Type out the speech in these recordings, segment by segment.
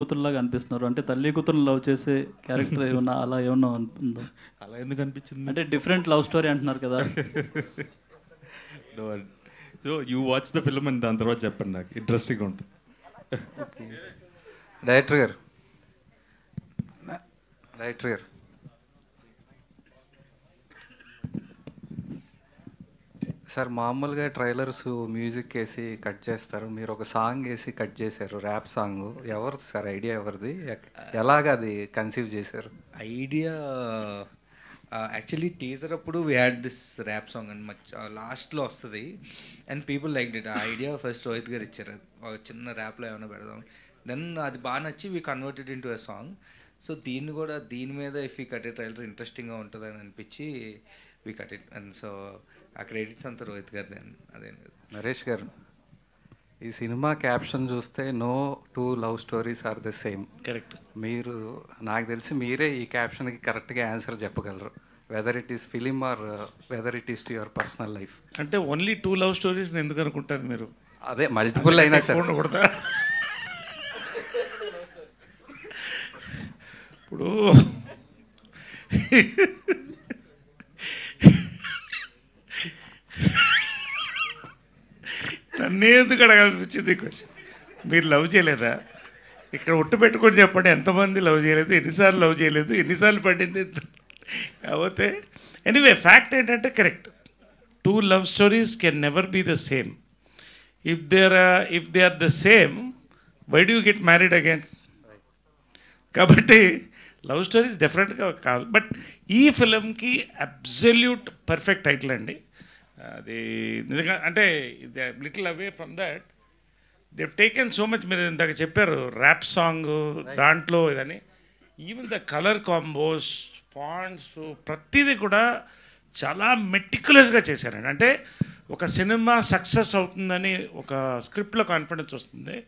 కూతురులాగా అనిపిస్తున్నారు. అంటే తల్లి కూతురుని లవ్ చేసే క్యారెక్టర్ ఏమన్నా అలా ఏమన్నా ఉందో? అలా ఎందుకు అనిపించింది? అంటే డిఫరెంట్ లవ్ స్టోరీ అంటున్నారు కదా. So you watch the film అని దాని తర్వాత చెప్పండి, నాకు ఇంట్రెస్టింగ్ ఉంటుంది. డైరెక్టర్ గారు డైరెక్టర్ గారు సార్, మామూలుగా ట్రైలర్స్ మ్యూజిక్ వేసి కట్ చేస్తారు, మీరు ఒక సాంగ్ వేసి కట్ చేశారు, ర్యాప్ సాంగ్. ఎవరిది సార్ ఐడియా? ఎవరిది? ఎలాగ అది కన్సీవ్ చేశారు? ఐడియా యాక్చువల్లీ టీజర్ అప్పుడు we had this rap song and లాస్ట్లో వస్తుంది అండ్ పీపుల్ లైక్ ఇట్. ఆ ఐడియా ఫస్ట్ రోహిత్ గారు ఇచ్చారు, ఒక చిన్న ర్యాప్లో ఏమైనా పెడదాం. దెన్ అది బాగా నచ్చి we converted in to a song. So దీన్ని కూడా దీని మీద ఇఫ్ ఈ కట్ ట్రైలర్ ఇంట్రెస్టింగ్గా ఉంటుందని అనిపించి we cut it. And so ఆ క్రెడిట్స్ అంతా రోహిత్ గారిది. అదే నరేష్ గారు, ఈ సినిమా క్యాప్షన్ చూస్తే no two love stories are the same. Correct. మీరు, నాకు తెలిసి మీరే ఈ క్యాప్షన్కి కరెక్ట్గా ఆన్సర్ చెప్పగలరు, whether it is film or whether it is to your personal life. అంటే ఓన్లీ 2 లవ్ స్టోరీస్ ఎందుకు అనుకుంటారు మీరు? అదే మల్టిపుల్ అయినా సరే ఉండకూడదా? ఇప్పుడు నన్నే ఎందుకు అడగాలనిపించింది క్వశ్చన్. మీరు లవ్ చేయలేదా? ఇక్కడ ఒట్టు పెట్టుకొని చెప్పండి, ఎంతమంది లవ్ చేయలేదు, ఎన్నిసార్లు లవ్ చేయలేదు, ఎన్నిసార్లు పడింది. కాకపోతే ఎనీవే ఫ్యాక్ట్ ఏంటంటే correct, 2 love stories can never be the same. If they are the same, why do you get married again? కాబట్టి లవ్ స్టోరీస్ డెఫినెట్గా కాదు. బట్ ఈ ఫిలింకి అబ్సల్యూట్ పర్ఫెక్ట్ టైటిల్ అండి. అది నిజంగా అంటే little away from that they've taken so much. మీరు ఇందాక చెప్పారు ర్యాప్ సాంగ్ దాంట్లో ఇదని, even the colour combos, fonts, ప్రతిదీ కూడా చాలా మెటిక్యులస్గా చేశారండి. అంటే ఒక సినిమా సక్సెస్ అవుతుందని ఒక స్క్రిప్ట్లో కాన్ఫిడెన్స్ వస్తుంది.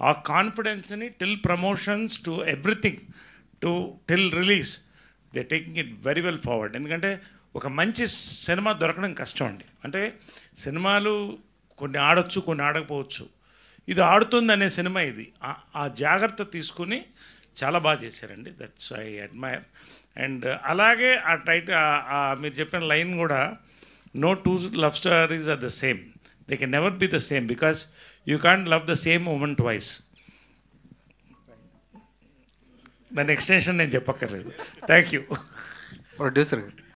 ఆ కాన్ఫిడెన్స్ని till promotions to everything to till release they taking it very well forward. ఎందుకంటే ఒక మంచి సినిమా దొరకడం కష్టం అండి. అంటే సినిమాలు కొన్ని ఆడొచ్చు, కొన్ని ఆడకపోవచ్చు. ఇది ఆడుతుంది అనే సినిమా ఇది. ఆ జాగ్రత్త తీసుకుని చాలా బాగా చేశారండి. That's I admire. అండ్ అలాగే ఆ మీరు చెప్పిన లైన్ కూడా, no two love stories are the same, they can never be the same because you can't love the same woman twice. దాని ఎక్స్టెన్షన్ నేను చెప్పక్కర్లేదు. Thank you. ప్రొడ్యూసర్ గారు